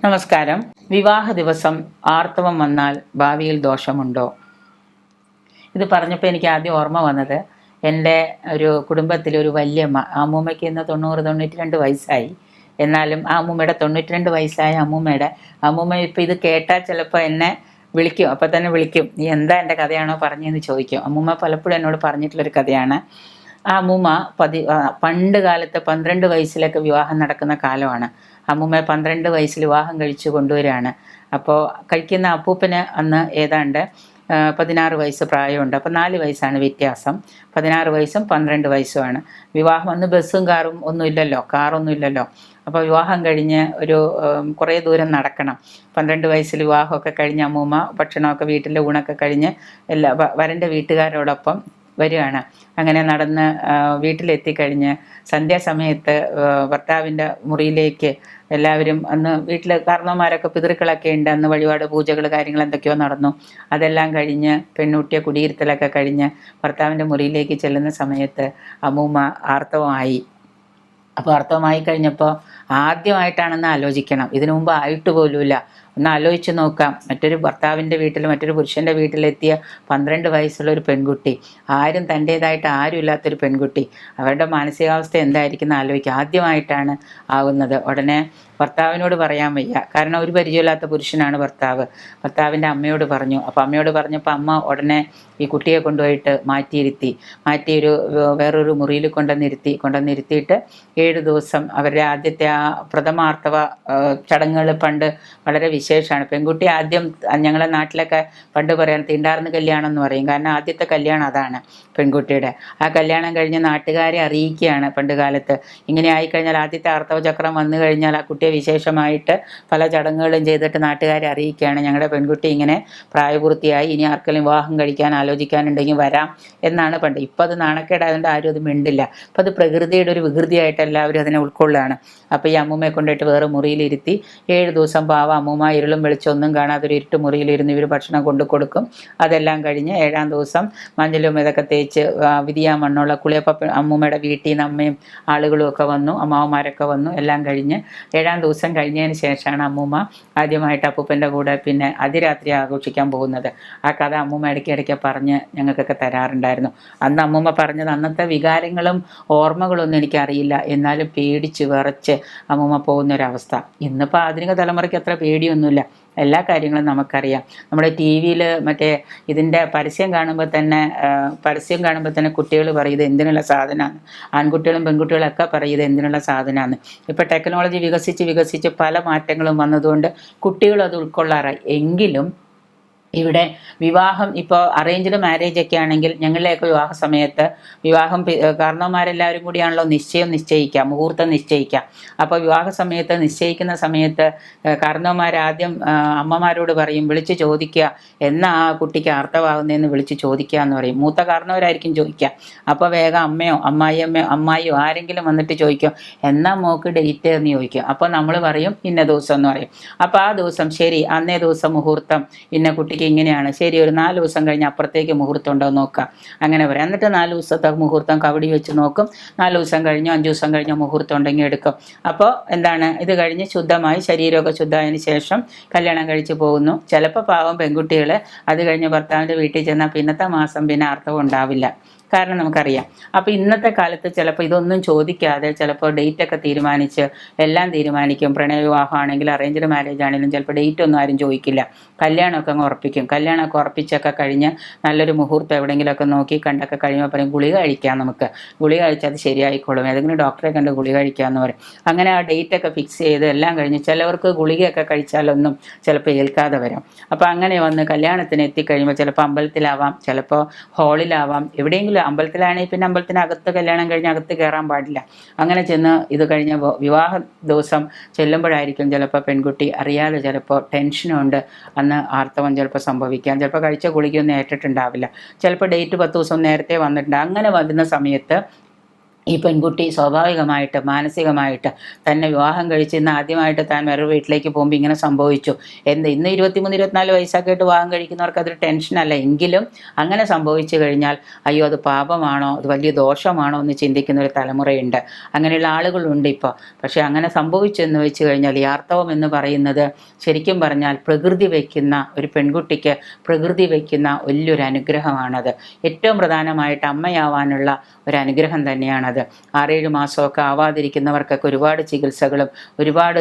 നമസ്കാരം. വിവാഹ ദിവസം ആർത്തവം വന്നാൽ ഭാവിയിൽ ദോഷമുണ്ടോ? ഇത് പറഞ്ഞപ്പോൾ എനിക്ക് ആദ്യം ഓർമ്മ വന്നത് എൻ്റെ ഒരു കുടുംബത്തിലെ ഒരു വല്യമ്മ. അമ്മൂമ്മയ്ക്ക് ഇന്ന് 92 വയസ്സായി. എന്നാലും ആ അമ്മൂമ്മയുടെ 92 വയസ്സായ അമ്മൂമ്മ ഇപ്പോൾ ഇത് കേട്ടാൽ ചിലപ്പോൾ എന്നെ വിളിക്കും. അപ്പം തന്നെ വിളിക്കും, നീ എന്താ എൻ്റെ കഥയാണോ പറഞ്ഞതെന്ന് ചോദിക്കും. അമ്മൂമ്മ പലപ്പോഴും എന്നോട് പറഞ്ഞിട്ടുള്ളൊരു കഥയാണ്. ആ അമ്മൂമ്മ പണ്ട് കാലത്ത് 12 വയസ്സിലൊക്കെ വിവാഹം നടക്കുന്ന കാലമാണ്. അമ്മൂമ്മ 12 വയസ്സിൽ വിവാഹം കഴിച്ചു കൊണ്ടുവരികയാണ്. അപ്പോൾ കഴിക്കുന്ന അപ്പൂപ്പന് അന്ന് ഏതാണ്ട് 16 വയസ്സ് പ്രായമുണ്ട്. അപ്പോൾ 4 വയസ്സാണ് വ്യത്യാസം. 16 വയസ്സും 12 വയസ്സുമാണ്. വിവാഹം അന്ന് ബസ്സും കാറും കാറൊന്നും ഇല്ലല്ലോ. അപ്പോൾ വിവാഹം കഴിഞ്ഞ് ഒരു കുറേ ദൂരം നടക്കണം. 12 വയസ്സിൽ വിവാഹമൊക്കെ കഴിഞ്ഞ് അമ്മൂമ്മ ഭക്ഷണമൊക്കെ വീട്ടിലെ ഊണൊക്കെ കഴിഞ്ഞ് വരൻ്റെ വീട്ടുകാരോടൊപ്പം വരികയാണ്. അങ്ങനെ നടന്ന് വീട്ടിലെത്തിക്കഴിഞ്ഞ് സന്ധ്യാസമയത്ത് ഭർത്താവിൻ്റെ മുറിയിലേക്ക് എല്ലാവരും, അന്ന് വീട്ടിൽ കാരണവന്മാരൊക്കെ പിതൃക്കളൊക്കെ ഉണ്ട്, അന്ന് വഴിപാട് പൂജകൾ കാര്യങ്ങൾ എന്തൊക്കെയോ നടന്നു. അതെല്ലാം കഴിഞ്ഞ് പെൺകുട്ടിയെ കുടിയിരുത്തലൊക്കെ കഴിഞ്ഞ് ഭർത്താവിൻ്റെ മുറിയിലേക്ക് ചെല്ലുന്ന സമയത്ത് അമ്മൂമ്മ ആർത്തവമായി. അപ്പോൾ ആർത്തവമായി കഴിഞ്ഞപ്പോൾ ആദ്യമായിട്ടാണെന്ന് ആലോചിക്കണം, ഇതിനു മുമ്പ് ആയിട്ട് പോലുമില്ല. ഒന്ന് ആലോചിച്ച് നോക്കാം, ഭർത്താവിൻ്റെ വീട്ടിൽ മറ്റൊരു പുരുഷൻ്റെ വീട്ടിലെത്തിയ 12 വയസ്സുള്ള ഒരു പെൺകുട്ടി, ആരും തൻ്റേതായിട്ട് ആരും ഇല്ലാത്തൊരു പെൺകുട്ടി, അവരുടെ മാനസികാവസ്ഥ എന്തായിരിക്കും എന്ന് ആലോചിക്കുക. ആദ്യമായിട്ടാണ് ആവുന്നത്. ഉടനെ ഭർത്താവിനോട് പറയാൻ വയ്യ, കാരണം ഒരു പരിചയമില്ലാത്ത പുരുഷനാണ് ഭർത്താവിൻ്റെ അമ്മയോട് പറഞ്ഞു. അപ്പോൾ അമ്മയോട് പറഞ്ഞപ്പോൾ അമ്മ ഉടനെ ഈ കുട്ടിയെ കൊണ്ടുപോയിട്ട് മാറ്റി വേറൊരു മുറിയിൽ കൊണ്ടുവന്നിരുത്തിയിട്ട് 7 ദിവസം അവരുടെ ആദ്യത്തെ ആ പ്രഥമാർത്തവ ചടങ്ങുകൾ പണ്ട് വളരെ വിശേഷമാണ്. പെൺകുട്ടി ആദ്യം, ഞങ്ങളുടെ നാട്ടിലൊക്കെ പണ്ട് പറയാൻ തീണ്ടാർന്ന് കല്യാണം എന്ന് പറയും, കാരണം ആദ്യത്തെ കല്യാണം അതാണ് പെൺകുട്ടിയുടെ. ആ കല്യാണം കഴിഞ്ഞ് നാട്ടുകാരെ അറിയിക്കുകയാണ്. പണ്ട് കാലത്ത് ഇങ്ങനെ ആയിക്കഴിഞ്ഞാൽ, ആദ്യത്തെ ആർത്തവ ചക്രം വന്നു കഴിഞ്ഞാൽ ആ കുട്ടിയെ വിശേഷമായിട്ട് പല ചടങ്ങുകളും ചെയ്തിട്ട് നാട്ടുകാരെ അറിയിക്കുകയാണ്, ഞങ്ങളുടെ പെൺകുട്ടി ഇങ്ങനെ പ്രായപൂർത്തിയായി, ഇനി ആർക്കെങ്കിലും വിവാഹം കഴിക്കാൻ ആലോചിക്കാനുണ്ടെങ്കിൽ വരാം എന്നാണ് പണ്ട്. ഇപ്പം അത് നാണക്കേടായതുകൊണ്ട് ആരും അത് മിണ്ടില്ല. അപ്പം അത് പ്രകൃതിയുടെ ഒരു വികൃതിയായിട്ട് എല്ലാവരും അതിനെ ഉൾക്കൊള്ളുകയാണ്. അപ്പോൾ ഈ അമ്മൂമ്മയെ കൊണ്ടിട്ട് വേറെ മുറിയിലിരുത്തി 7 ദിവസം അമ്മൂമ്മ ഇരുളും വെളിച്ചൊന്നും കാണാതെ ഒരു ഇരുട്ട് മുറിയിലിരുന്ന് ഇവർ ഭക്ഷണം കൊണ്ടു കൊടുക്കും. അതെല്ലാം കഴിഞ്ഞ് 7-ാം ദിവസം മഞ്ഞളും ഇതൊക്കെ തേച്ച് വിധിയാൻ മണ്ണുള്ള കുളിയപ്പം അമ്മൂമ്മയുടെ വീട്ടിൽ നിന്ന് അമ്മയും ആളുകളും ഒക്കെ വന്നു, അമ്മാവന്മാരൊക്കെ വന്നു. എല്ലാം കഴിഞ്ഞ് 7-ാം ദിവസം കഴിഞ്ഞതിന് ശേഷമാണ് അമ്മൂമ്മ ആദ്യമായിട്ട് അപ്പൂപ്പൻ്റെ കൂടെ പിന്നെ അതിരാത്രി ആഘോഷിക്കാൻ പോകുന്നത്. ആ കഥ അമ്മൂമ്മ ഇടയ്ക്കിടയ്ക്ക് പറഞ്ഞ് ഞങ്ങൾക്കൊക്കെ തരാറുണ്ടായിരുന്നു. അന്ന് അമ്മൂമ്മ പറഞ്ഞത്, അന്നത്തെ വികാരങ്ങളും ഓർമ്മകളൊന്നും എനിക്കറിയില്ല, എന്നാലും പേടിച്ച് വിറച്ച് അമ്മൂമ്മ പോകുന്നൊരവസ്ഥ. ഇന്നിപ്പോൾ ആധുനിക തലമുറയ്ക്ക് അത്ര പേടിയൊന്നുമില്ല, എല്ലാ കാര്യങ്ങളും നമുക്കറിയാം. നമ്മുടെ TV-യിൽ ഇതിൻ്റെ പരസ്യം കാണുമ്പോൾ തന്നെ കുട്ടികൾ പറയും ഇത് എന്തിനുള്ള സാധനമാണ്, ആൺകുട്ടികളും പെൺകുട്ടികളും ഒക്കെ പറയും ഇത് എന്തിനുള്ള സാധനമാണ്. ഇപ്പോൾ ടെക്നോളജി വികസിച്ച് പല മാറ്റങ്ങളും വന്നതുകൊണ്ട് കുട്ടികളും അത് ഉൾക്കൊള്ളാറായി. എങ്കിലും ഇവിടെ വിവാഹം ഇപ്പോൾ അറേഞ്ച്ഡ് മാരേജ് ഒക്കെ ആണെങ്കിൽ, ഞങ്ങളുടെയൊക്കെ വിവാഹ സമയത്ത് കാരണവന്മാരെല്ലാവരും കൂടിയാണല്ലോ നിശ്ചയിക്കുക, മുഹൂർത്തം നിശ്ചയിക്കുക. അപ്പോൾ വിവാഹ സമയത്ത് നിശ്ചയിക്കുന്ന സമയത്ത് കാരണവന്മാരാദ്യം അമ്മമാരോട് പറയും, വിളിച്ച് ചോദിക്കുക എന്നാ ആ കുട്ടിക്ക് ആർത്തവാകുന്നതെന്ന് വിളിച്ച് ചോദിക്കുക എന്ന് പറയും. മൂത്ത കാരണവരായിരിക്കും ചോദിക്കുക. അപ്പോൾ വേഗം അമ്മയോ അമ്മായിയോ ആരെങ്കിലും വന്നിട്ട് ചോദിക്കും, എന്നാ മോക്ക് ഡേറ്റ് എന്ന് ചോദിക്കും. അപ്പോൾ നമ്മൾ പറയും ഇന്ന ദിവസം എന്ന് പറയും. അപ്പോൾ ആ ദിവസം ശരി, അന്നേ ദിവസം മുഹൂർത്തം ഇന്ന കുട്ടിക്ക് ഇങ്ങനെയാണ്, ശരി ഒരു 4 ദിവസം കഴിഞ്ഞ് അപ്പുറത്തേക്ക് മുഹൂർത്തം ഉണ്ടോ നോക്കാം, അങ്ങനെ പറയാം. എന്നിട്ട് 4 ദിവസത്തെ മുഹൂർത്തം കവടി വെച്ച് നോക്കും. 4 ദിവസം കഴിഞ്ഞോ 5 ദിവസം കഴിഞ്ഞോ മുഹൂർത്തം ഉണ്ടെങ്കിൽ എടുക്കും. അപ്പോൾ എന്താണ്, ഇത് കഴിഞ്ഞ് ശുദ്ധമായി ശരീരമൊക്കെ ശുദ്ധമായതിന് ശേഷം കല്യാണം കഴിച്ച് പോകുന്നു. ചിലപ്പോൾ പാവം പെൺകുട്ടികൾ അത് കഴിഞ്ഞ് ഭർത്താവിൻ്റെ വീട്ടിൽ ചെന്നാൽ പിന്നത്തെ മാസം പിന്നെ ആർത്തവം ഉണ്ടാവില്ല, കാരണം നമുക്കറിയാം. അപ്പോൾ ഇന്നത്തെ കാലത്ത് ചിലപ്പോൾ ഇതൊന്നും ചോദിക്കാതെ ചിലപ്പോൾ ഡേറ്റൊക്കെ തീരുമാനിച്ച് എല്ലാം തീരുമാനിക്കും. പ്രണയവിവാഹമാണെങ്കിലും അറേഞ്ച്ഡ് മാരേജ് ആണെങ്കിലും ചിലപ്പോൾ ഡേറ്റ് ഒന്നും ആരും ചോദിക്കില്ല, കല്യാണമൊക്കെ അങ്ങ് ഉറപ്പിക്കും. കല്യാണമൊക്കെ ഉറപ്പിച്ചൊക്കെ കഴിഞ്ഞ് നല്ലൊരു മുഹൂർത്തം എവിടെയെങ്കിലുമൊക്കെ നോക്കി കണ്ടൊക്കെ കഴിയുമ്പോൾ പറയും ഗുളിക കഴിക്കാം, നമുക്ക് ഗുളിക കഴിച്ചാൽ അത് ശരിയായിക്കോളും, ഏതെങ്കിലും ഡോക്ടറെ കണ്ട് ഗുളിക കഴിക്കാമെന്ന് പറയും. അങ്ങനെ ആ ഡേറ്റൊക്കെ ഫിക്സ് ചെയ്ത് എല്ലാം കഴിഞ്ഞ് ചിലവർക്ക് ഗുളികയൊക്കെ കഴിച്ചാലൊന്നും ചിലപ്പോൾ ഏൽക്കാതെ വരും. അപ്പോൾ അങ്ങനെ വന്ന് കല്യാണത്തിന് എത്തിക്കഴിയുമ്പോൾ ചിലപ്പോൾ അമ്പലത്തിലാവാം, ചിലപ്പോൾ ഹാളിലാവാം, എവിടെയെങ്കിലും. അമ്പലത്തിലാണെങ്കിൽ പിന്നെ അമ്പലത്തിനകത്ത് കല്യാണം കഴിഞ്ഞ് അകത്ത് കയറാൻ പാടില്ല. അങ്ങനെ ചെന്ന് ഇത് കഴിഞ്ഞ വിവാഹ ദിവസം ചെല്ലുമ്പോഴായിരിക്കും ചിലപ്പോൾ പെൺകുട്ടി അറിയാതെ ചിലപ്പോൾ ടെൻഷനുണ്ട്, അന്ന് ആർത്തവം ചിലപ്പോൾ സംഭവിക്കാം. ചിലപ്പോൾ കഴിച്ച ഗുളികയൊന്നും ഏറ്റിട്ടുണ്ടാവില്ല, ചിലപ്പോൾ ഡേറ്റ് 10 ദിവസം നേരത്തെ വന്നിട്ടുണ്ട്. അങ്ങനെ വരുന്ന സമയത്ത് ഈ പെൺകുട്ടി സ്വാഭാവികമായിട്ട് മാനസികമായിട്ട് തന്നെ വിവാഹം കഴിച്ച് ഇന്ന് ആദ്യമായിട്ട് താൻ വേറെ വീട്ടിലേക്ക് പോകുമ്പോൾ ഇങ്ങനെ സംഭവിച്ചു, ഇന്ന് 23-24 വയസ്സൊക്കെ ആയിട്ട് വിവാഹം കഴിക്കുന്നവർക്ക് അതൊരു ടെൻഷനല്ല. എങ്കിലും അങ്ങനെ സംഭവിച്ചു കഴിഞ്ഞാൽ അയ്യോ അത് പാപമാണോ, അത് വലിയ ദോഷമാണോ എന്ന് ചിന്തിക്കുന്ന ഒരു തലമുറയുണ്ട്. അങ്ങനെയുള്ള ആളുകളുണ്ട് ഇപ്പോൾ. പക്ഷേ അങ്ങനെ സംഭവിച്ചു എന്ന് വെച്ച് കഴിഞ്ഞാൽ ഈ ആർത്തവം എന്ന് പറയുന്നത് ശരിക്കും പറഞ്ഞാൽ പ്രകൃതി വയ്ക്കുന്ന ഒരു പെൺകുട്ടിക്ക് പ്രകൃതി വയ്ക്കുന്ന വലിയൊരു അനുഗ്രഹമാണത്. ഏറ്റവും പ്രധാനമായിട്ട് അമ്മയാവാനുള്ള ഒരു അനുഗ്രഹം തന്നെയാണത്. 6-7 മാസമൊക്കെ ആവാതിരിക്കുന്നവർക്കൊക്കെ ഒരുപാട് ചികിത്സകളും ഒരുപാട്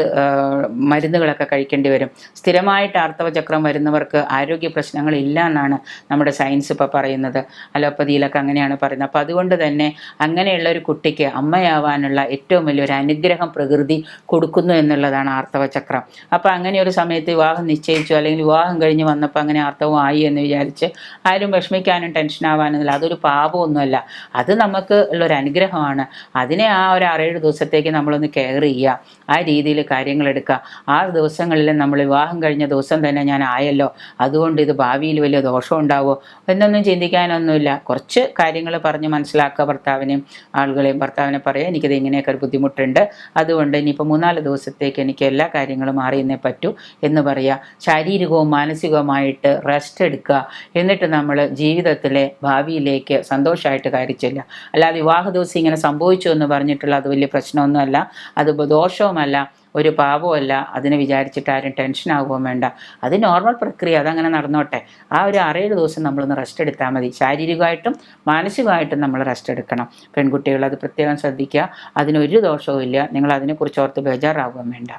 മരുന്നുകളൊക്കെ കഴിക്കേണ്ടി വരും. സ്ഥിരമായിട്ട് ആർത്തവചക്രം വരുന്നവർക്ക് ആരോഗ്യ പ്രശ്നങ്ങളില്ല എന്നാണ് നമ്മുടെ സയൻസ് ഇപ്പോൾ പറയുന്നത്. അലോപ്പതിയിലൊക്കെ അങ്ങനെയാണ് പറയുന്നത്. അപ്പോൾ അതുകൊണ്ട് തന്നെ അങ്ങനെയുള്ള ഒരു കുട്ടിക്ക് അമ്മയാവാനുള്ള ഏറ്റവും വലിയൊരു അനുഗ്രഹം പ്രകൃതി കൊടുക്കുന്നു എന്നുള്ളതാണ് ആർത്തവചക്രം. അപ്പോൾ അങ്ങനെ ഒരു സമയത്ത് വിവാഹം നിശ്ചയിച്ചു അല്ലെങ്കിൽ വിവാഹം കഴിഞ്ഞ് വന്നപ്പോൾ അങ്ങനെ ആർത്തവം ആയി എന്ന് വിചാരിച്ച് ആരും വിഷമിക്കാനും ടെൻഷനാവാനും അതൊരു പാപമൊന്നുമല്ല. അത് നമുക്ക് ഉള്ളൊരു അനുഗ്രഹമാണ്. അതിനെ ആ ഒരു 6-7 ദിവസത്തേക്ക് നമ്മളൊന്ന് കെയർ ചെയ്യുക, ആ രീതിയിൽ കാര്യങ്ങൾ എടുക്കുക. ആ ദിവസങ്ങളിൽ നമ്മൾ വിവാഹം കഴിഞ്ഞ ദിവസം തന്നെ ഞാൻ ആയല്ലോ, അതുകൊണ്ട് ഇത് ഭാവിയിൽ വലിയ ദോഷം ഉണ്ടാവുമോ എന്നൊന്നും ചിന്തിക്കാനൊന്നുമില്ല. കുറച്ച് കാര്യങ്ങൾ പറഞ്ഞ് മനസ്സിലാക്കുക ഭർത്താവിനെയും ആളുകളെയും. ഭർത്താവിനെ പറയാം എനിക്കിത് ഇങ്ങനെയൊക്കെ ഒരു ബുദ്ധിമുട്ടുണ്ട്, അതുകൊണ്ട് ഇനിയിപ്പോൾ 3-4 ദിവസത്തേക്ക് എനിക്ക് എല്ലാ കാര്യങ്ങളും മാറിയെന്നേ പറ്റൂ എന്ന് പറയുക. ശാരീരികവും മാനസികവുമായിട്ട് റെസ്റ്റ് എടുക്കുക. എന്നിട്ട് നമ്മൾ ജീവിതത്തിലെ ഭാവിയിലേക്ക് സന്തോഷമായിട്ട് കാര്യച്ചില്ല. അല്ലാതെ വിവാഹ ദിവസം ഇങ്ങനെ സംഭവിച്ചു എന്ന് പറഞ്ഞിട്ടുള്ള അത് വലിയ പ്രശ്നമൊന്നുമല്ല, അത് ദോഷവുമല്ല, ഒരു പാപമല്ല. അതിനെ വിചാരിച്ചിട്ട് ആരും ടെൻഷൻ ആവുകയും വേണ്ട. അത് നോർമൽ പ്രക്രിയ, അതങ്ങനെ നടന്നോട്ടെ. ആ ഒരു 6-7 ദിവസം നമ്മളൊന്ന് റെസ്റ്റ് എടുത്താൽ മതി. ശാരീരികമായിട്ടും മാനസികമായിട്ടും നമ്മൾ റെസ്റ്റ് എടുക്കണം. പെൺകുട്ടികൾ അത് പ്രത്യേകം ശ്രദ്ധിക്കുക. അതിനൊരു ദോഷവും ഇല്ല. നിങ്ങൾ അതിനെക്കുറിച്ച് ഓർത്ത് ബേജാറാവുകയും വേണ്ട.